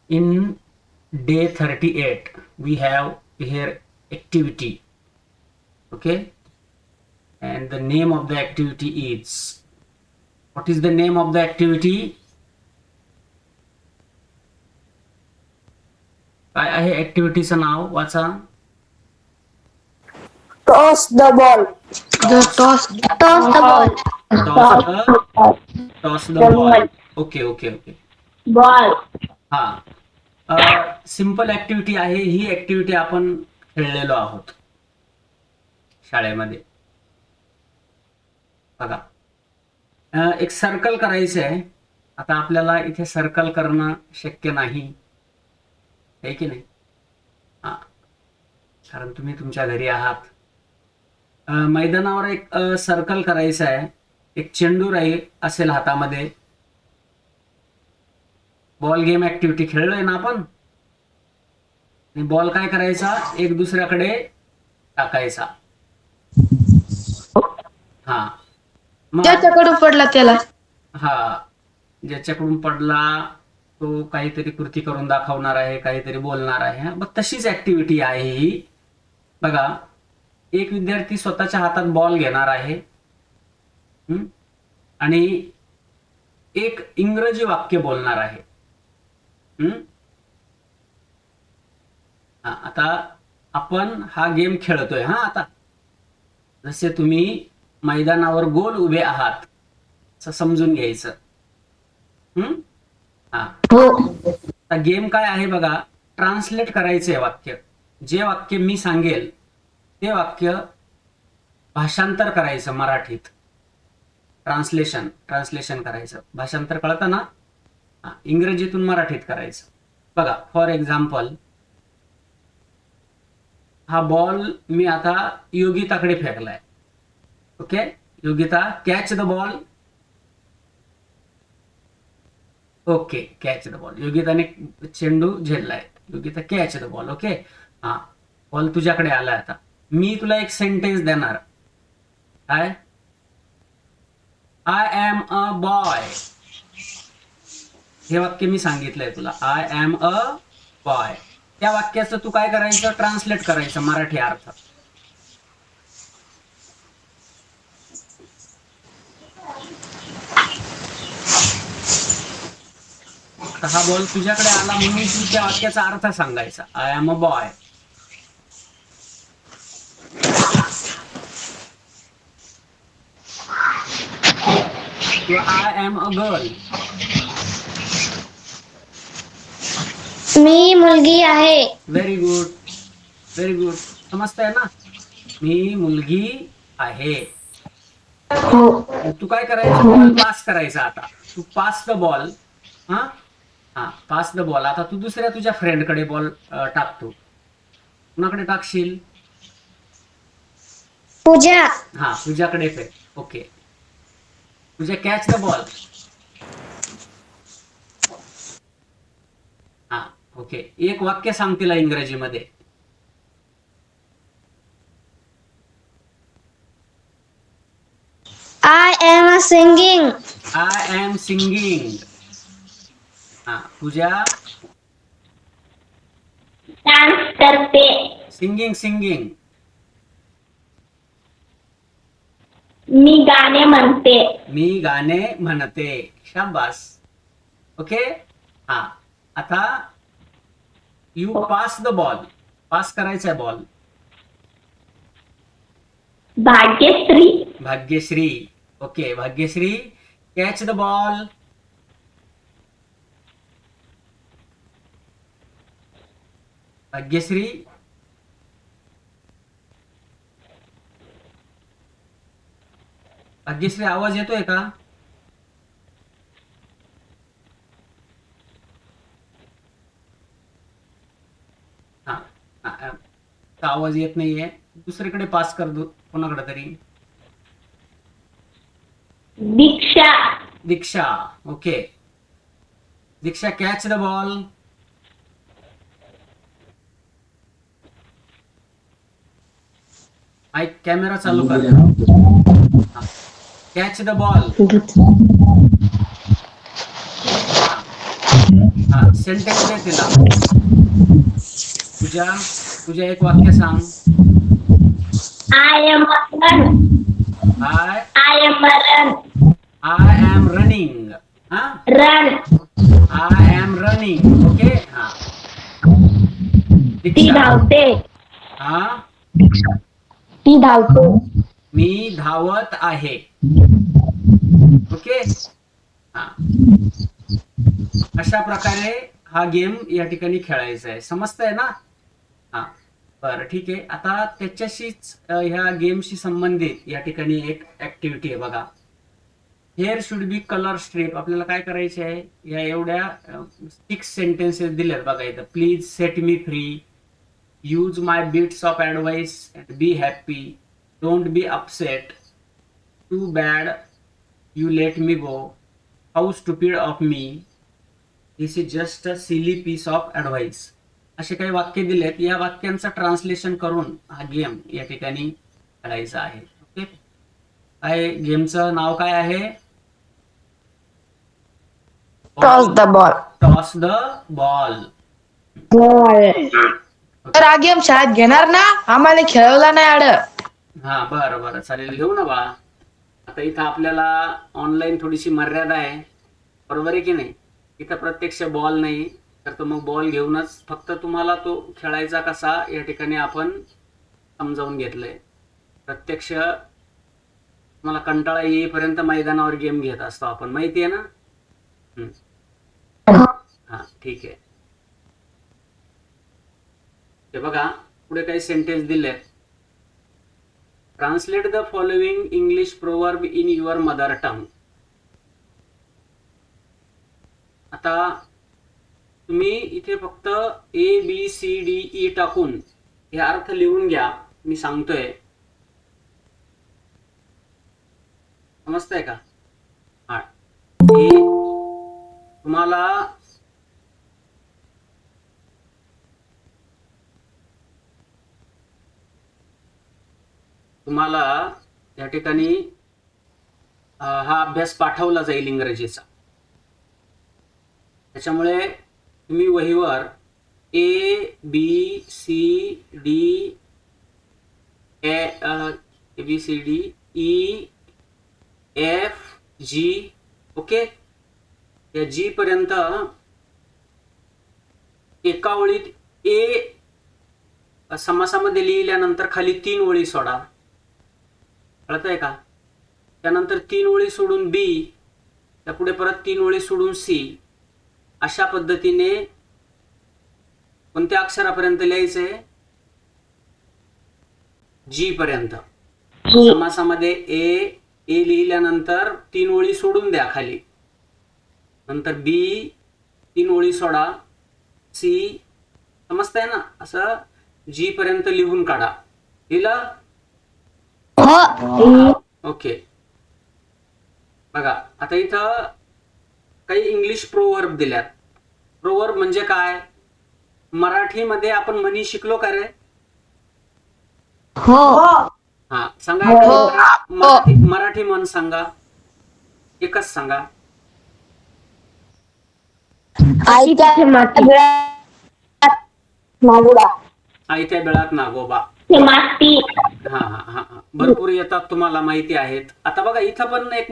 In day 38, we have here activity. Okay, and the name of the activity is, what is the name of the activity? काय आहे ऍक्टिव्हिटीचं नाव? वाचा. Toss the ball. Toss the ball. Toss the ball. Okay okay okay. Ball. हा, simple activity आहे ही. Activity आपण खेळलेलो आहोत शाळेमध्ये. बघा, एक सर्कल करायचं आहे. आता आपल्याला इथे सर्कल करणं शक्य नाही आहे की नाही? हा, कारण तुम्ही तुमच्या घरी आहात. मैदानावर एक सर्कल करायचं आहे. एक चेंडू राहील असेल हातामध्ये. बॉल गेम ऍक्टिव्हिटी खेळलोय ना आपण. आणि बॉल काय करायचा? एक दुसऱ्याकडे टाकायचा. हा, ज्याच्याकडून पडला त्याला. हा, ज्याच्याकडून पडला तो काहीतरी कृती करून दाखवणार आहे, काहीतरी बोलणार आहे. मग तशीच ऍक्टिव्हिटी आहे ही. बघा, एक विद्यार्थी स्वतःच्या हातात बॉल घेणार आहे आणि एक इंग्रजी वाक्य बोलणार आहे. आता आपण हा गेम खेळतोय. आता जसे तुम्ही मैदानावर गोल उभे आहात असं समजून घ्यायचं. आता गेम काय आहे बघा, ट्रान्सलेट करायचंय वाक्य. जे वाक्य मी सांगेल ते वाक्य भाषांतर करायचं मराठीत. ट्रान्सलेशन करायचं. भाषांतर कळतं ना? इंग्रजीतून मराठीत करायचं. बघा, फॉर एक्झाम्पल, हा बॉल मी आता योगिताकडे फेकलाय. Okay, Yogita, catch the ball. Okay, catch the ball. योगिताने चेंडू झेललाय. Yogita, catch the ball. Okay, हा, बॉल तुझ्याकडे आलाय. आता मी तुला एक सेंटेन्स देणार. काय? I am a boy. हे वाक्य मी सांगितलंय तुला. I am a boy. त्या वाक्याचं तू काय करायचं? ट्रान्सलेट करायचं मराठी अर्थ. हा बॉल तुझ्याकडे आला म्हणून तू त्या वाक्याचा अर्थ सांगायचा. I am a boy. I am a girl. मी मुलगी आहे. Very good, very good. समजतंय ना? मी मुलगी आहे. तू काय करायचं? बॉल पास करायचा. आता तू pass the ball. Pass the ball. आता तू दुसऱ्या तुझ्या फ्रेंडकडे बॉल टाकतो. कुणाकडे टाकशील? पूजा. तुझ्याकडे फेक. ओके, तुझ्या कॅच द बॉल. ओके, एक वाक्य सांग तिला इंग्रजीमध्ये. I am singing. I am singing. Pooja, dance करते. सिंगिंग. मी गाणे म्हणते. मी गाणे म्हणते. शाबास. ओके, आता you pass the ball. Pass करायचा ball. Bhagyashree. Okay, Bhagyashree, catch the ball. Bhagyashree, आवाज येतोय का? आवाज येत नाहीये. दुसरीकडे पास कर दो कोणाकडे तरी. Diksha. Okay, Diksha, catch the ball. Camera चालू कर. Catch the ball. हा सेंटेन्स दे तिला. तुझ्या एक वाक्य सांग. I am run. I I am run. Am running. हा run. I am running. Okay. हा ती दीक्षा. धावते. हा ती धावते. मी धावत आहे. ओके. हा अशा प्रकारे हा गेम या ठिकाणी खेळायचा आहे. समजतंय ना? हा बरं ठीक आहे. आता त्याच्याशीच ह्या गेमशी संबंधित या ठिकाणी एक ऍक्टिव्हिटी आहे बघा. Hair should be colour strip. आपल्याला काय करायचे आहे, या एवढ्या 6 सेंटेन्सेस दिल्यात बघा इथं. Please set me free, use my bits of advice and be happy, don't be upset, too bad you let me go, how stupid of me, this is just a silly piece of advice. असे काही वाक्य दिलेत. या वाक्यांचं translation करून हा game या ठिकाणी खेळायचा आहे. ओके. काय गेमचं नाव काय आहे? Toss the ball. Toss the ball. तर हा गेम शाळेत घेणार ना, आम्हाला खेळवला नाही आड. हा बरं बरं चालेल, घेऊ ना बाळा. आता इथं आपल्याला ऑनलाईन थोडीशी मर्यादा आहे, बरोबर आहे की नाही? इथं प्रत्यक्ष बॉल नाही, तर तो मग बॉल घेऊनच फक्त तुम्हाला तो खेळायचा कसा या ठिकाणी आपण समजावून घेतलंय. प्रत्यक्ष मला कंटाळा येईपर्यंत मैदानावर गेम घेत असतो आपण, माहिती आहे ना? हा ठीक आहे. हे बघा पुढे काही सेंटेन्स दिलेत. Translate the following English proverb in your mother tongue. आता तुम्ही इथे फक्त ABCDE टाकून हे अर्थ लिहून घ्या. मी सांगतोय, समजतंय का? हा हे तुम्हाला या ठिकाणी हा अभ्यास पाठवला जाईल इंग्रजीचा. त्याच्यामुळे तुम्ही वहीवर ABCDEFG ओके, या G पर्यंत एका ओळीत ए समासामध्ये लिहिल्यानंतर खाली 3 ओळी सोडा. कळतंय का? त्यानंतर 3 ओळी सोडून B, त्या पुढे परत 3 ओळी सोडून C. अशा पद्धतीने कोणत्या अक्षरापर्यंत लिहायचंय? G पर्यंत. समासामध्ये ए लिहिल्यानंतर 3 ओळी सोडून द्या खाली, नंतर B 3 ओळी सोडा, C. समजतंय ना? असं G पर्यंत लिहून काढा. लिहिलं? ओके. बघा आता इथं काही इंग्लिश प्रोवर्ब दिल्यात. प्रोवर्ब म्हणजे काय? मराठीमध्ये आपण म्हणी शिकलो का रे? हो. हा सांगा. मराठी म्हण सांगा, एकच सांगा. आयत्या बेळात नागोबा. हा हा हा हा भरपूर येतात, तुम्हाला माहिती आहेत. आता बघा इथं पण एक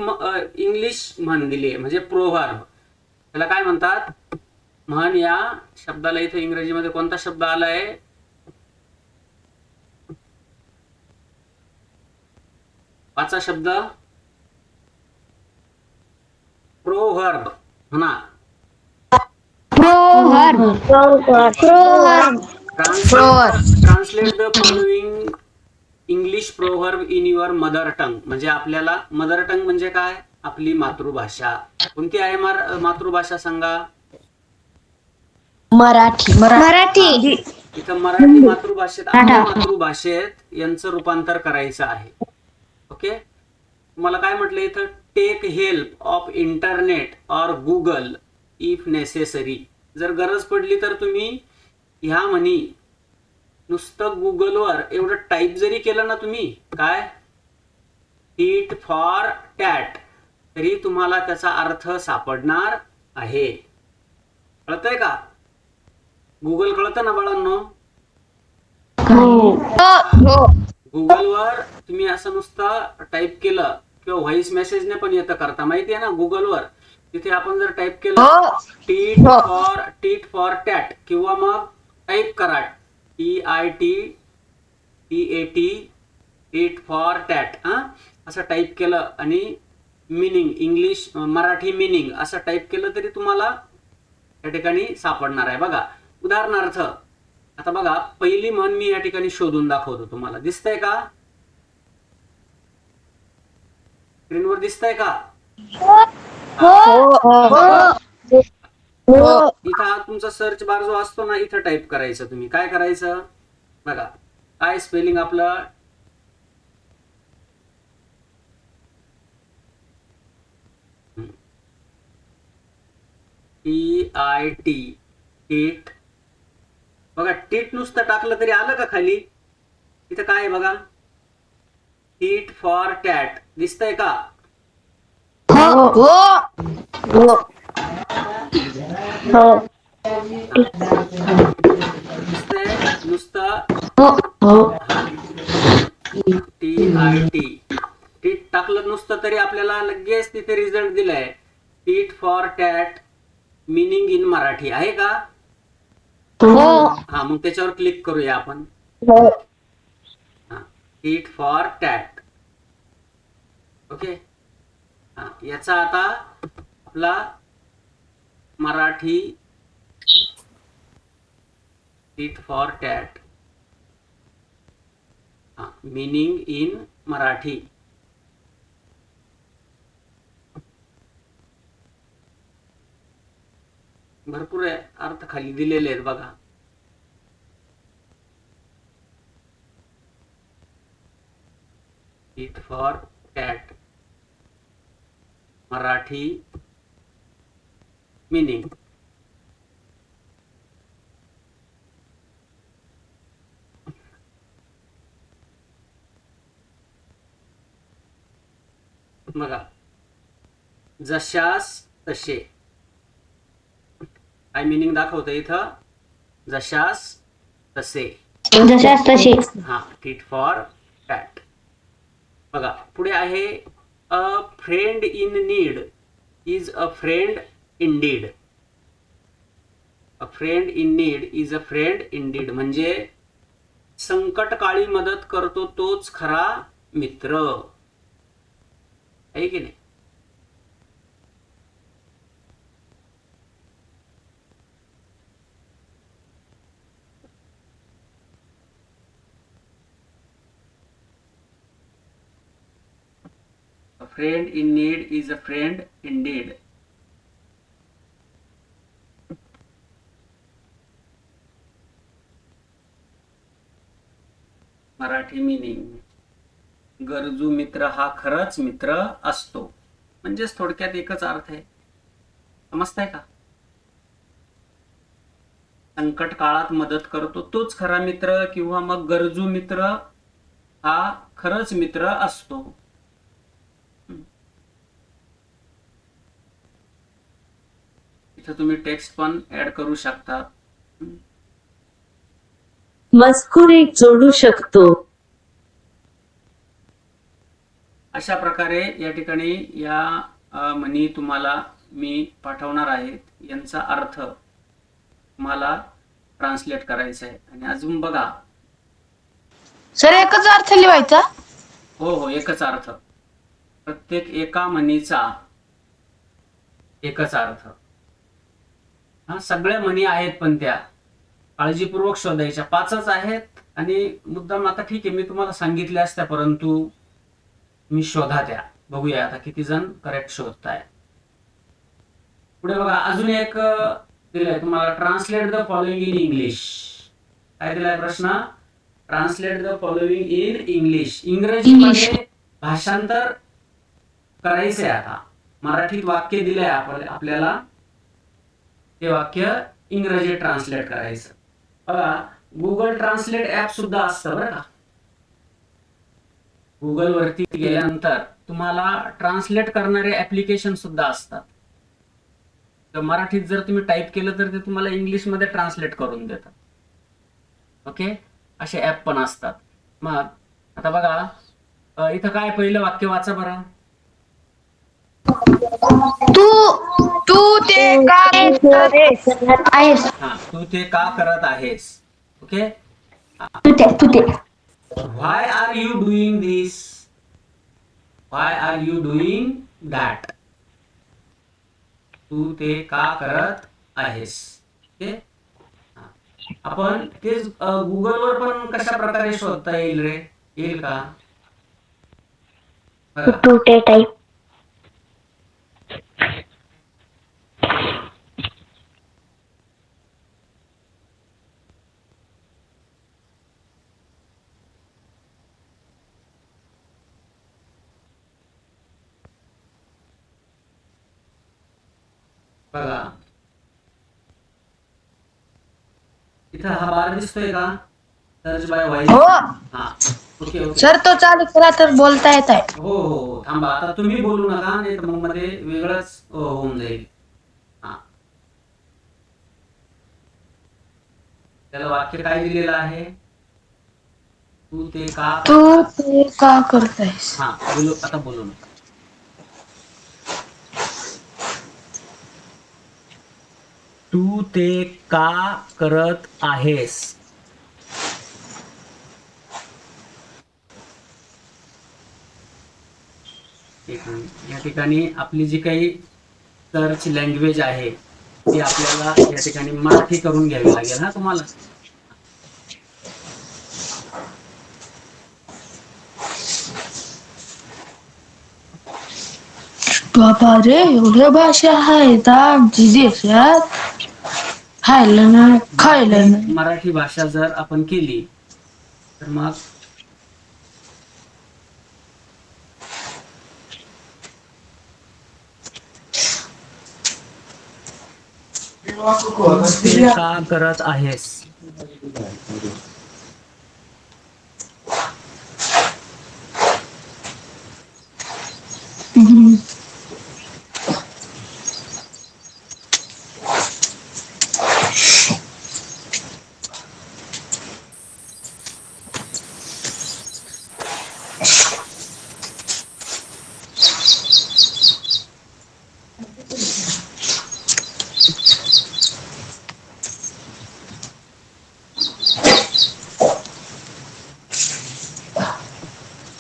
इंग्लिश म्हण दिली आहे, म्हणजे प्रोव्हर्ब. त्याला काय म्हणतात? म्हण या शब्दाला इथं इंग्रजीमध्ये कोणता शब्द आलाय? वाचा शब्द. प्रोव्हर्ब म्हणा. Translate the following English proverb in your mother tongue. म्हणजे आपल्याला मदर टंग म्हणजे काय? आपली मातृभाषा. कोणती आहे मातृभाषा सांगा? मराठी. इथं मराठी मातृभाषेत, आपल्या मातृभाषेत यांचं रूपांतर करायचं आहे. ओके. तुम्हाला काय म्हटलं इथं? टेक हेल्प ऑफ इंटरनेट और गुगल इफ नेसेसरी. जर गरज पडली तर तुम्ही ह्या म्हणी नुसतं गुगलवर एवढं टाईप जरी केलं ना तुम्ही, काय टीट फॉर टॅट, तरी तुम्हाला त्याचा अर्थ सापडणार आहे. कळतंय का? गुगल कळतं ना बाळांनो? हो. गुगलवर तुम्ही असं नुसतं टाईप केलं किंवा व्हॉइस मेसेजने पण येतं करता, माहिती आहे ना गुगलवर. तिथे आपण जर टाईप केलं हो. टीट फॉर टॅट किंवा मग टाईप करा TITTAT टीट फॉर टॅट, असं टाईप केलं आणि मिनिंग इंग्लिश मराठी मिनिंग असं टाईप केलं तरी तुम्हाला या ठिकाणी सापडणार आहे. बघा उदाहरणार्थ आता बघा पहिली म्हण मी या ठिकाणी शोधून दाखवतो तुम्हाला. दिसतंय का? स्क्रीनवर दिसतंय का? इथं हा तुमचा सर्च बार जो असतो ना, इथं टाईप करायचं. तुम्ही काय करायचं बघा, काय स्पेलिंग आपलं TIT टीट. बघा टीट नुसतं टाकलं तरी आलं का खाली? इथं काय आहे बघा, टीट फॉर टॅट. दिसतंय का? दिसतंय नुसतं TIT टीट टाकलं नुसतं तरी आपल्याला लगेच तिथे रिझल्ट दिलाय. Tit for tat meaning in Marathi आहे का? हा, मग त्याच्यावर क्लिक करूया आपण. Tit for tat. ओके. याचा आता आपला Marathi tit for tat meaning in Marathi. भरपूर अर्थ खाली दिलेले आहेत बघा. Tit for tat Marathi meaning. बघा जशास तसे काय मिनिंग दाखवतं इथं? जशास तसे. हा, टीट फॉर टॅट. बघा पुढे आहे अ friend in need is a friend Indeed. A friend in need is a friend Indeed म्हणजे संकटकाळी मदत करतो तोच खरा मित्र आहे की नाही? A friend in need is a friend indeed. Marathi meaning गरजू मित्र हा खरंच मित्र असतो. म्हणजेच थोडक्यात एकच अर्थ आहे. समजताय का? संकट काळात मदत करतो तोच खरा मित्र किंवा मग गरजू मित्र हा खरंच मित्र असतो. इथं तुम्ही टेक्स्ट पण ऍड करू शकता. मजकूर एक जोडू शकतो. अशा प्रकारे या ठिकाणी या म्हणी तुम्हाला मी पाठवणार आहेत. यांचा अर्थ मला ट्रान्सलेट करायचा आहे. आणि अजून बघा सर एकच अर्थ लिहायचा? हो, एकच अर्थ. प्रत्येक एका म्हणीचा एकच अर्थ. सगळ्या म्हणी आहेत पण त्या काळजीपूर्वक शोधायच्या. 5च आहेत आणि मुद्दाम आता ठीक आहे मी तुम्हाला सांगितल्या असत्या, परंतु मी शोधा त्या. बघूया आता किती जण करेक्ट शोधताय. पुढे बघा अजून एक दिलंय तुम्हाला, translate the following in English. काय दिलाय प्रश्न? Translate the following in English. इंग्रजीमध्ये भाषांतर करायचंय. आता मराठीत वाक्य दिलंय आपल्याला, ते वाक्य इंग्रजी ट्रान्सलेट करायचं. बघा गुगल ट्रान्सलेट ऍप सुद्धा असतं बरं का. गुगल वरती गेल्यानंतर तुम्हाला ट्रान्सलेट करणारे ऍप्लिकेशन सुद्धा असतात. तर मराठीत जर तुम्ही टाईप केलं तर ते तुम्हाला इंग्लिशमध्ये ट्रान्सलेट करून देतात. ओके, असे ऍप पण असतात. मग आता बघा, इथं काय पहिलं वाक्य वाचा बरं. तू तू ते का करत आहेस? हा, तू ते का करत आहेस. ओके, तू ते why are you doing this. Why are you doing that. तू ते का करत आहेस. ओके, आपण तेच गुगलवर पण कशा प्रकारे शोधता येईल रे, येईल का बघा. तू ते टाईप बघा, इथं हा बार दिसतोय का, सर्च बाय व्हॉइस. हो हा, ओके ओके. सर, तो चालू केला तर बोलता येत आहे. हो हो हो, थांबा, आता तुम्ही बोलू नका, नाही तर मग मध्ये वेगळंच होऊन जाईल. हा, त्याला वाक्य काय दिलेलं आहे, तू ते का तू करत. ते का करत आहेस? हा, बोलू, आता बोलू नका. तू ते का करत आहेस. एक मिनिट, या ठिकाणी आपली जी काही सर्च लँग्वेज आहे ती आपल्याला या ठिकाणी मराठी करून घ्यावी लागेल हा तुम्हाला. बाबा रे, एवढ्या भाषा आहेत आमची देशात. खायला नाही, खायला नाही. मराठी भाषा जर आपण केली तर मग ते का करत आहेस.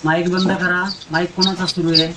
माईक बंद करा. माईक कोणाचा सुरू आहे.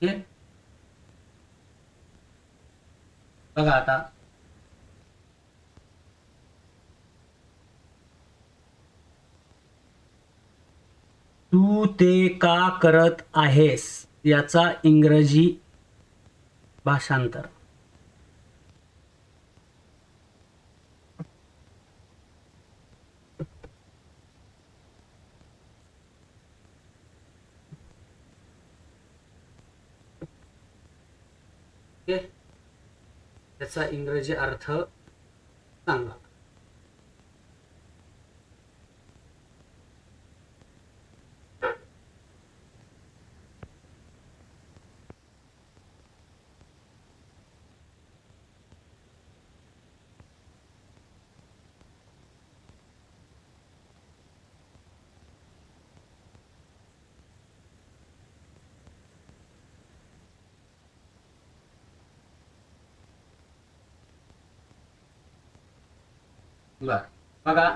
ओके, बघा आता, तू ते का करत आहेस याचा इंग्रजी भाषांतर. ओके, त्याचा इंग्रजी अर्थ सांगा. बर, बघा,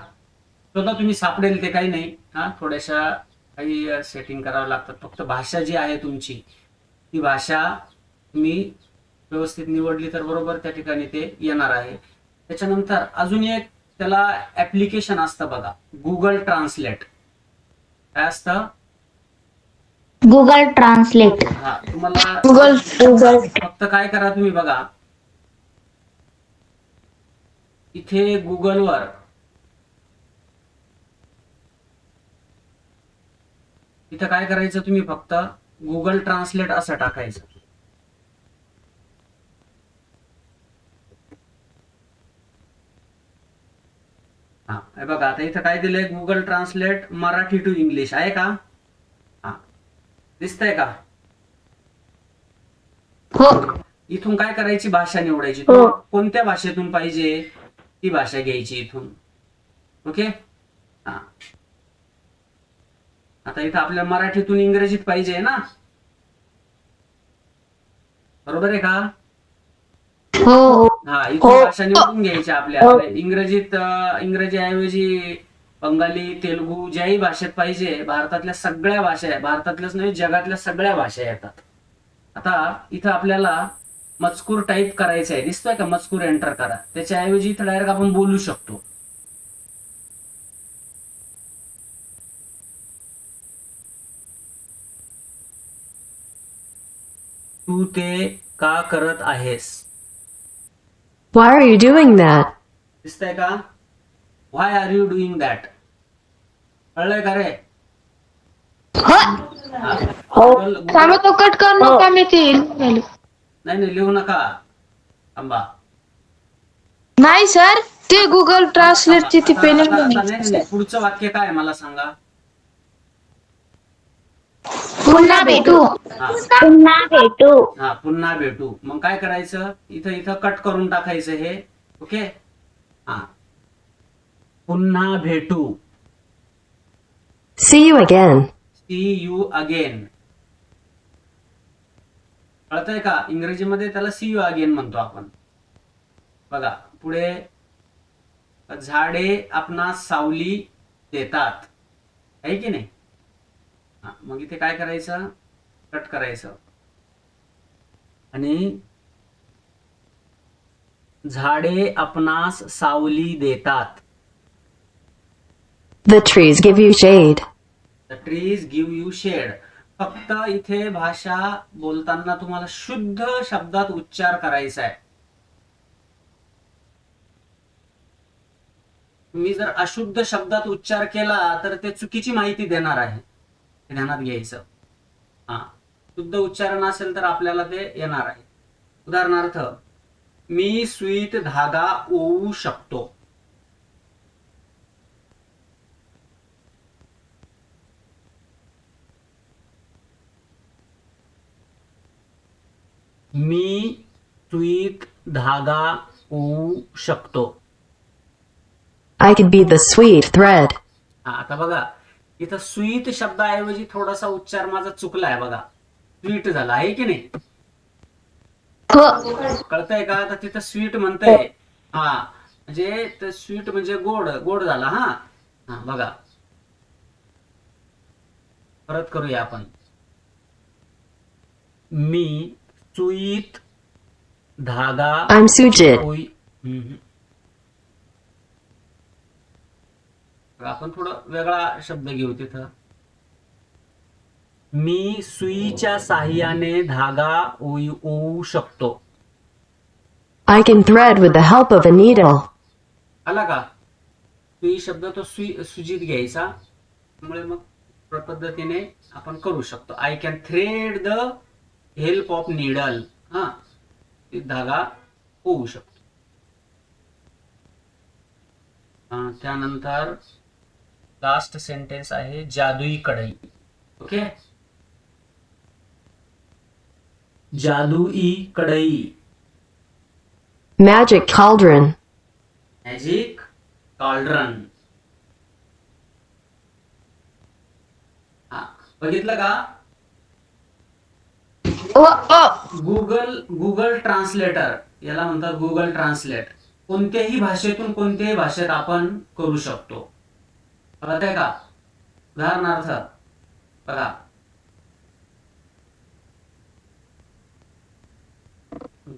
स्वतः तुम्ही सापडेल ते काही नाही. हा, थोड्याशा काही सेटिंग करावं लागतात. फक्त भाषा जी आहे तुमची ती भाषा तुम्ही व्यवस्थित निवडली तर बरोबर त्या ठिकाणी ते येणार आहे. त्याच्यानंतर अजून एक त्याला ऍप्लिकेशन असतं बघा, गुगल ट्रान्सलेट. काय असतं, गुगल ट्रान्सलेट. हा तुम्हाला गुगल फक्त काय करा तुम्ही बघा, इथे गुगलवर इथं काय करायचं, तुम्ही फक्त गुगल ट्रान्सलेट असं टाकायचं. हा हे बघा, आता इथं काय दिलंय, Google translate Marathi to English आहे का? हा दिसतंय का? हो. इथून काय करायची, भाषा निवडायची. हो. कोणत्या भाषेतून पाहिजे ती भाषा घ्यायची इथून. ओके. हा आता इथं आपल्याला मराठीतून इंग्रजीत पाहिजे ना, बरोबर आहे का? हो. हा इथून भाषा निवडून घ्यायची आपल्याला. इंग्रजीत इंग्रजी ऐवजी बंगाली, तेलुगू, ज्याही भाषेत पाहिजे, भारतातल्या सगळ्या भाषा आहे, भारतातल्याच नाही जगातल्या सगळ्या भाषा येतात. आता इथं आपल्याला मजकूर टाईप करायचा आहे, दिसतोय का? मजकूर एंटर करा. त्याच्याऐवजी इथं डायरेक्ट आपण बोलू शकतो. तू ते का करत आहेस? Why are you doing that? दिसतंय का? व्हाय आर यू डुईंग दॅट? कळलंय का रे? हा. थांबा तो कट कर नका, मी ते लिहून. नाही लिहू नका, थांबा. नाही सर, ते गुगल ट्रान्सलेटची ती पेन नाही पुढचं वाक्य काय मला सांगा. पुन्हा भेटू. हा पुन्हा भेटू. हा पुन्हा भेटू. मग काय करायचं, इथं इथं कट करून टाकायचं हे. ओके. हा पुन्हा भेटू. See you again. See you again. कळतंय का? इंग्रजीमध्ये त्याला सी यू अगेन म्हणतो आपण. बघा पुढे, झाडे आपणास सावली देतात, आहे की नाही? हा मग इथे काय करायचं, कट करायचं आणि झाडे आपणास सावली देतात. The trees give you shade. The trees give you shade. फक्त इथे भाषा बोलताना तुम्हाला शुद्ध शब्दात उच्चार करायचा आहे. तुम्ही जर अशुद्ध शब्दात उच्चार केला तर ते चुकीची माहिती देणार आहे, हे ध्यानात घ्यायचं. हा शुद्ध उच्चारण असेल तर आपल्याला ते येणार आहे. उदाहरणार्थ, मी सुईत धागा ओवू शकतो. मी सुईत धागा ओवू शकतो. I could be the sweet thread. हा आता बघा, इथं स्वीट शब्दाऐवजी थोडासा उच्चार माझा चुकला आहे बघा, स्वीट झाला आहे की नाही? कळतंय का? तर तिथं स्वीट म्हणतंय. हा म्हणजे स्वीट म्हणजे गोड, गोड झाला. हा हा बघा, परत करूया आपण. मी सुईत धागा I'm Sujit. आपण थोडं वेगळा शब्द घेऊ तिथं. मी सुईच्या साहाय्याने धागा ओवू शकतो. I can thread with the help of a needle. आला का? सुई शब्द तो सुजीत घ्यायचा, त्यामुळे मग पद्धतीने आपण करू शकतो. I can thread the help of needle. हा धागा होऊ शकतो. त्यानंतर लास्ट सेंटेन्स आहे जादुई कढई. ओके. जादुई कढई. Magic cauldron. Magic cauldron. हा बघितलं का? गुगल ट्रान्सलेटर याला म्हणतात. गुगल ट्रान्सलेट कोणत्याही भाषेतून कोणत्याही भाषेत आपण करू शकतो. कळत आहे का? उदाहरणार्थ बघा,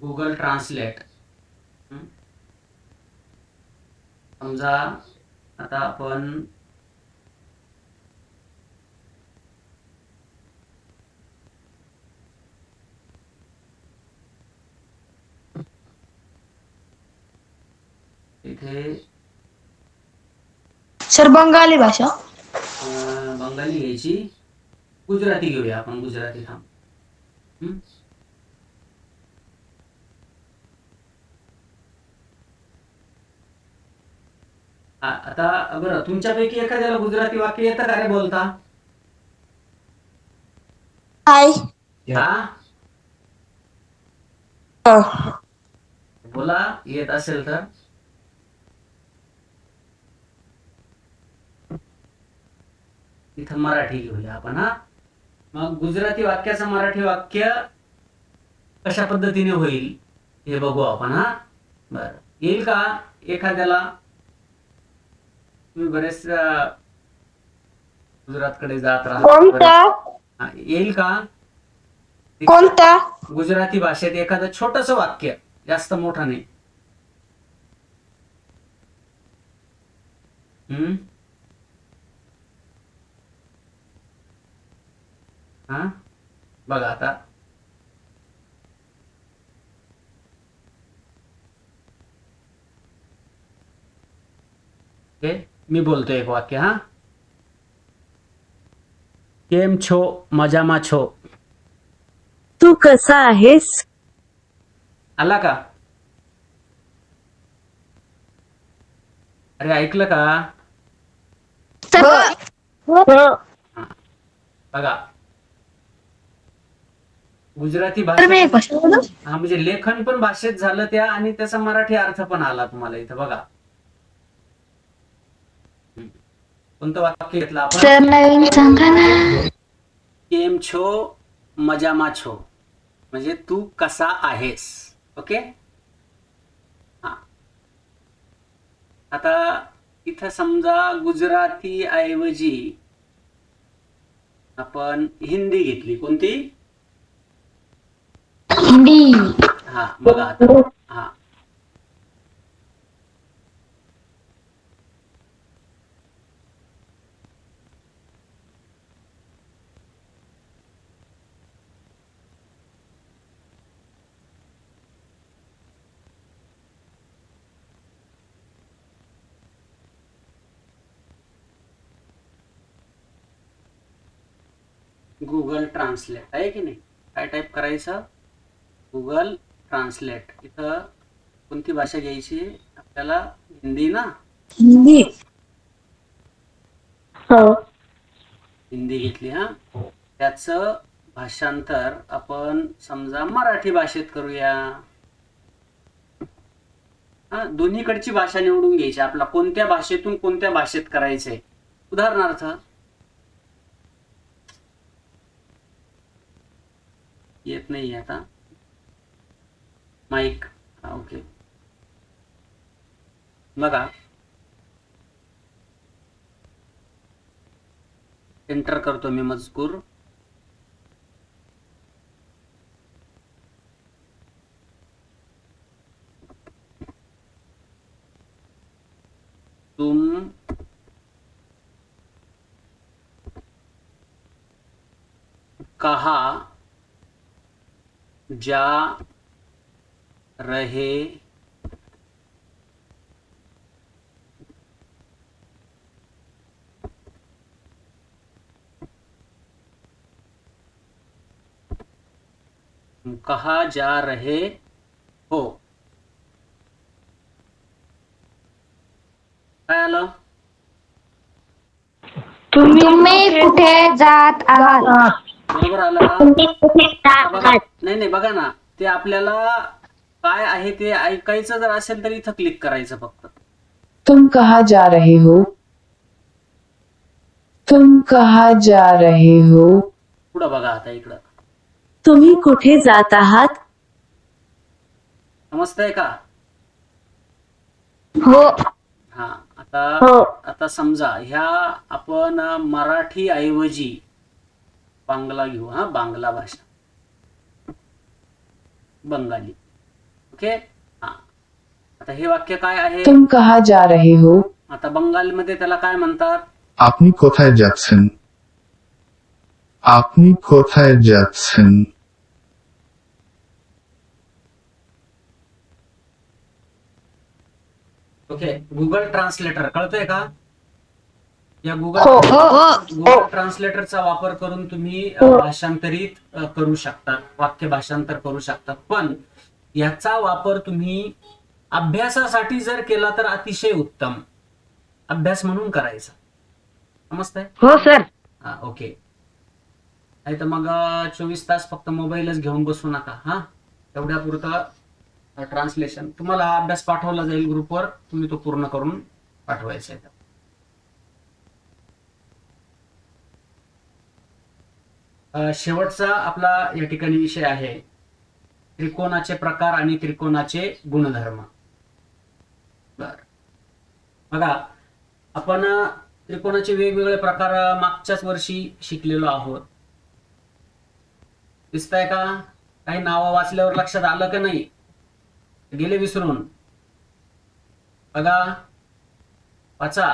गुगल ट्रान्सलेट. समजा आता आपण इथे सर बंगाली भाषा. बंगाली घ्यायची, गुजराती घेऊया आपण, गुजराती थांब. हम्म? आता बरं, तुमच्यापैकी एखाद्याला गुजराती वाक्य येतं का रे बोलता? हाय. हा, बोला येत असेल तर. इथं मराठी घेऊया आपण. हा, मग गुजराती वाक्याचं मराठी वाक्य कशा पद्धतीने होईल हे बघू आपण. हा, बर, येईल का एखाद्याला? तुम्ही बरेच गुजरातकडे जात कोणता? राहता, येईल का कोणता? गुजराती भाषेत एखादं छोटस वाक्य, जास्त मोठं नाही? हम्म, हा, बघा आता. ओके, मी बोलतो एक वाक्य. हा, केम छो, मजामा छो. तू कसा आहेस? आला का? अरे ऐकलं का? बघा, गुजराती तर मी एक भाषेत, भाषा बोलू? हा, म्हणजे लेखन पण भाषेत झालं त्या, आणि त्याचा मराठी अर्थ पण आला तुम्हाला इथं. बघा, कोणतं वाक्य घेतलं आपण? सर नवीन सांगा ना. केम छो, मजामा छो, म्हणजे तू कसा आहेस. ओके. हा, आता इथं समजा गुजराती ऐवजी आपण हिंदी घेतली. कोणती? हिंदी. हा, बघा आता. हा, गुगल ट्रान्सलेट आहे की नाही? काय टाईप करायचं? Google translate. इथं कोणती भाषा घ्यायची आपल्याला? हिंदी ना? हिंदी. हिंदी घेतली. हा, त्याचं भाषांतर आपण समजा मराठी भाषेत करूया. हा, दोन्हीकडची भाषा निवडून घ्यायची आपला, कोणत्या भाषेतून कोणत्या भाषेत करायचंय. उदाहरणार्थ, येत नाही आता माईक. हा, ओके. बघा, एंटर करतो मी मजकूर. तुम कहाँ जा रहे कहाँ जा रहे हो? काय आलं? तुम्ही कुठे जात आहात? बरोबर आलं का? आता बघा, नाही बघा ना, ते आपल्याला काय आहे ते ऐकायचं जर असेल तर इथं क्लिक करायचं फक्त. तुम कहाँ जा रहे हो? तुम कहाँ जा रहे हो? पुढं बघा आता इकडं. तुम्ही कुठे जात आहात? समजतंय का? हो. हा, आता समजा ह्या आपण मराठी ऐवजी बांगला घेऊ. हा, बांगला भाषा, बंगाली. ओके. हा, आता हे वाक्य काय आहे? तुम कहाँ जा रहे हो? आता बंगालमध्ये त्याला काय म्हणतात? আপনি কোথায় যাচ্ছেন? আপনি কোথায় যাচ্ছেন? ओके, गुगल ट्रान्सलेटर कळतंय का? या गुगल ट्रान्सलेटरचा वापर करून तुम्ही भाषांतरित करू शकता, वाक्य भाषांतर करू शकता. पण याचा वापर तुम्ही अभ्यासासाठी जर केला तर अतिशय उत्तम. अभ्यास म्हणून करायचा. समजतंय? हो सर. हा, ओके. नाही तर मग 24 तास फक्त मोबाईलच घेऊन बसू नका. हा, तेवढ्या पुरतं ट्रान्सलेशन. तुम्हाला हा अभ्यास पाठवला जाईल ग्रुपवर, तुम्ही तो पूर्ण करून पाठवायचा आहे. शेवटचा आपला या ठिकाणी विषय आहे त्रिकोणाचे प्रकार आणि त्रिकोणाचे गुणधर्म. बर, बघा आपण त्रिकोणाचे वेगवेगळे प्रकार मागच्याच वर्षी शिकलेलो आहोत. दिसताय का? काही नावं वाचल्यावर लक्षात आलं का नाही? गेले विसरून? बघा, वाचा.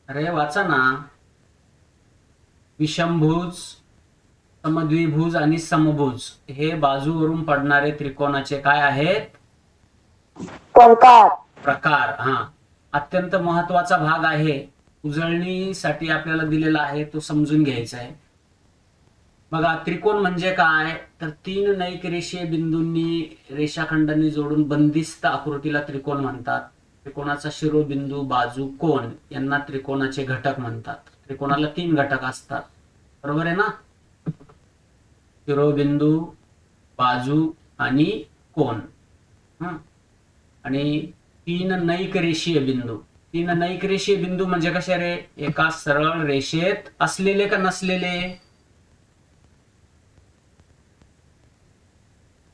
अरे वाचा ना. विषमभुज, समद्विभुज आणि समभुज हे बाजूवरून पडणारे त्रिकोणाचे काय आहेत? प्रकार. हा, अत्यंत महत्वाचा भाग आहे. उजळणीसाठी आपल्याला दिलेला आहे, तो समजून घ्यायचा आहे. बघा, त्रिकोण म्हणजे काय? तर 3 नैक रेषीय बिंदूंनी रेषाखंडांनी जोडून बंदिस्त आकृतीला त्रिकोण म्हणतात. त्रिकोणाचा शिरोबिंदू, बाजू, कोन यांना त्रिकोणाचे घटक म्हणतात. त्रिकोणाला 3 घटक असतात, बरोबर आहे ना? शिरोबिंदू, बाजू आणि कोन. आणि 3 नैक रेषीय बिंदू. 3 नैक रेषीय बिंदू म्हणजे कसे रे? एका सरळ रेषेत असलेले का नसलेले?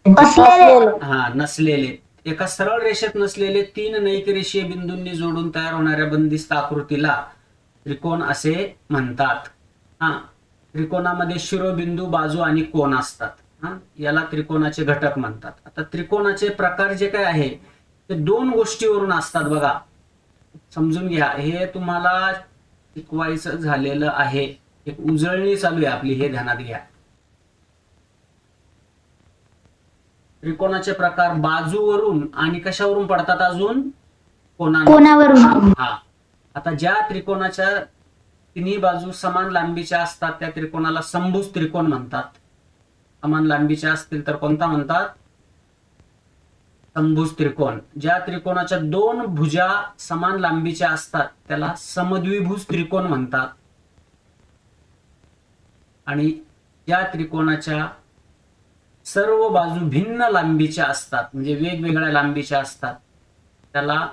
हा, नसलेले. एका सरळ रेषेत नसलेले 3 नैक रेषीय बिंदूंनी जोडून तयार होणाऱ्या बंदिस्त आकृतीला त्रिकोण असे म्हणतात. हा, त्रिकोणामध्ये शिरोबिंदू, बाजू आणि कोन असतात. हा, याला त्रिकोणाचे घटक म्हणतात. आता त्रिकोणाचे प्रकार जे काय आहे ते 2 गोष्टीवरून असतात. बघा, समजून घ्या. हे तुम्हाला शिकवायचं झालेलं आहे. एक उजळणी चालू आहे आपली, हे ध्यानात घ्या. त्रिकोणाचे प्रकार बाजूवरून आणि कशावरून पडतात? अजून कोणावरून? हा, आता ज्या त्रिकोणाच्या तिन्ही बाजू समान लांबीच्या असतात त्या त्रिकोणाला समभुज त्रिकोण म्हणतात. समान लांबीच्या असतील तर कोणता म्हणतात? समभुज त्रिकोण. ज्या त्रिकोणाच्या 2 भुजा समान लांबीच्या असतात त्याला समद्विभुज त्रिकोण म्हणतात. आणि ज्या त्रिकोणाच्या सर्व बाजू भिन्न लांबीच्या असतात, म्हणजे वेगवेगळ्या लांबीच्या असतात, त्याला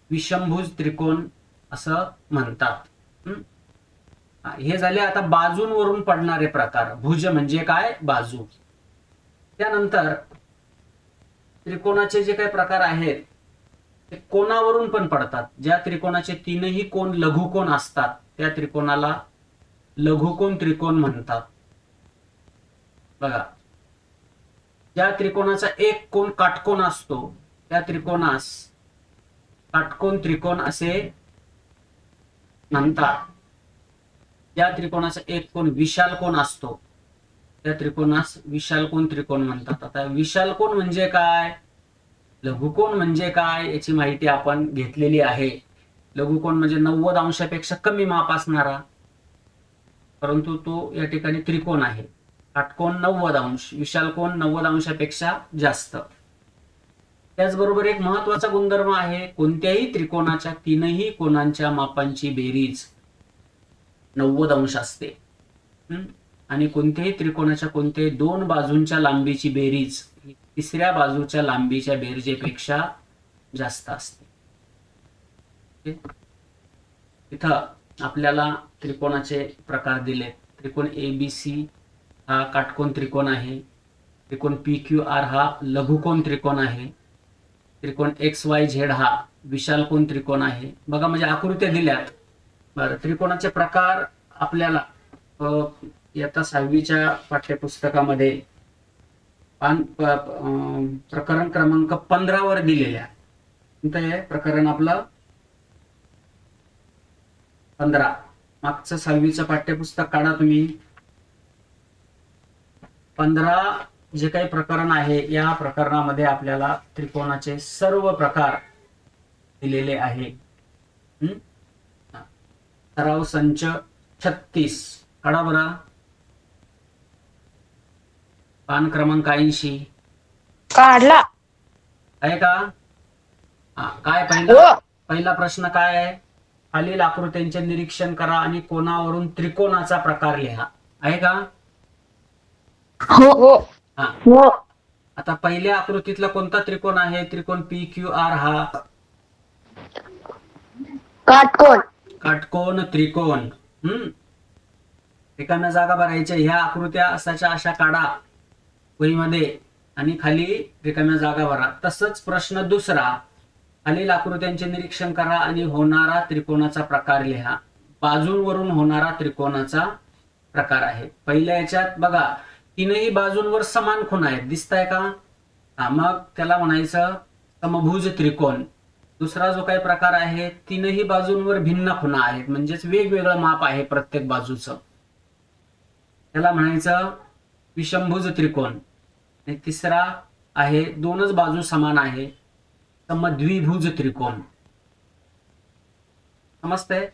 विषमभुज त्रिकोण असं म्हणतात. हे झाले आता बाजूंवरून पडणारे प्रकार. भुज म्हणजे काय? बाजू. त्यानंतर त्रिकोणाचे जे काही प्रकार आहेत ते कोनावरून पण पडतात. ज्या त्रिकोणाचे 3ही कोन लघुकोन असतात त्या त्रिकोणाला लघुकोन त्रिकोण म्हणतात. बघा, ज्या त्रिकोणाचा एक कोन काटकोन असतो त्या त्रिकोणास काटकोन त्रिकोण असे म्हणतात. ज्या त्रिकोणाचा एक कोन विशाल कोन असतो त्या त्रिकोणास विशालकोन त्रिकोण म्हणतात. आता विशालकोन म्हणजे काय, लघुकोन म्हणजे काय याची माहिती आपण घेतलेली आहे. लघुकोन म्हणजे 90 अंशापेक्षा कमी माप असणारा, परंतु तो या ठिकाणी त्रिकोण आहे. काटकोन 90 अंश, विशालकोन 90 अंशापेक्षा जास्त. त्याचबरोबर एक महत्वाचा गुणधर्म आहे, कोणत्याही त्रिकोणाच्या 3ही कोनांच्या मापांची बेरीज 90 अंश असते. आणि कोणत्याही त्रिकोणाच्या कोणत्याही 2 बाजूंच्या लांबीची बेरीज तिसऱ्या बाजूच्या लांबीच्या बेरजेपेक्षा जास्त असते. इथं आपल्याला त्रिकोणाचे प्रकार दिले. त्रिकोण ABC हा काटकोन त्रिकोण आहे. त्रिकोण PQR हा लघुकोन त्रिकोण आहे. त्रिकोण XYZ हा विशालकोन त्रिकोण आहे. बघा, म्हणजे आकृत्या दिल्यात. बरं, त्रिकोणाचे प्रकार आपल्याला इयत्ता 6वीच्या पाठ्यपुस्तकामध्ये प्रकरण क्रमांक 15 वर दिलेल्या. कोणतं आहे प्रकरण आपलं? 15. मागचं 6वीचं पाठ्यपुस्तक काढा तुम्ही. 15 जे काही प्रकरण आहे या प्रकरणामध्ये आपल्याला त्रिकोणाचे सर्व प्रकार दिलेले आहे. सराव संच 36 काढा बरं. पान क्रमांक 80 काढला. आहे का? काय पहिला प्रश्न काय आहे? खालील आकृत्यांचे निरीक्षण करा आणि कोनावरून त्रिकोणाचा प्रकार लिहा. आहे का? हो. हा. आता पहिल्या आकृतीतला कोणता त्रिकोण आहे? त्रिकोण PQR हा काटकोन त्रिकोण. रिकाम्या जागा भरायच्या. ह्या आकृत्या असाच्या अशा काढा वहीमध्ये आणि खाली रिकाम्या जागा भरा. तसंच प्रश्न दुसरा, खालील आकृत्यांचे निरीक्षण करा आणि होणारा त्रिकोणाचा प्रकार लिहा. बाजूंवरून होणारा त्रिकोणाचा प्रकार आहे. पहिल्या याच्यात बघा, तीनही बाजूंवर समान खुणा आहेत. दिसताय का? मग त्याला म्हणायचं समभुज त्रिकोण. दुसरा जो काही प्रकार आहे, तीनही बाजूंवर भिन्न खुणा आहेत, म्हणजेच वेगवेगळं माप आहे प्रत्येक बाजूचं, त्याला म्हणायचं विषमभुज त्रिकोण. आणि तिसरा आहे दोनच बाजू समान आहे, समद्विभुज त्रिकोण. समजतंय?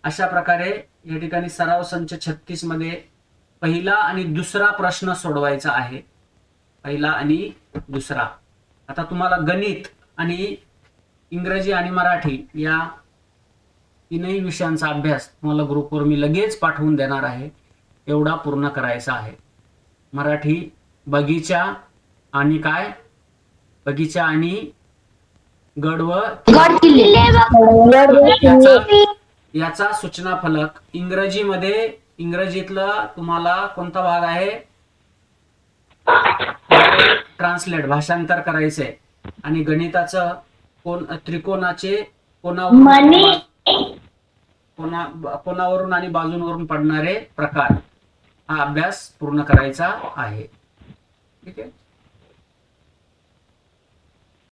अशा प्रकारे या ठिकाणी सराव संच 36 मध्ये पहिला आणि दुसरा प्रश्न सोडवायचा आहे. पहिला आणि दुसरा. आता तुम्हाला गणित आणि इंग्रजी आणि मराठी या तीनही विषयांचा अभ्यास तुम्हाला ग्रुपवर मी लगेच पाठवून देणार आहे. एवढा पूर्ण करायचा आहे. मराठी बगीचा आणि काय? बगीचा आणि गड व याचा सूचना फलक. इंग्रजीतलं तुम्हाला कोणता भाग आहे? ट्रान्सलेट, भाषांतर करायचंय. आणि गणिताचं त्रिकोणाचे कोणावरून आणि बाजूंवरून पडणारे प्रकार हा अभ्यास पूर्ण करायचा आहे. ठीक आहे.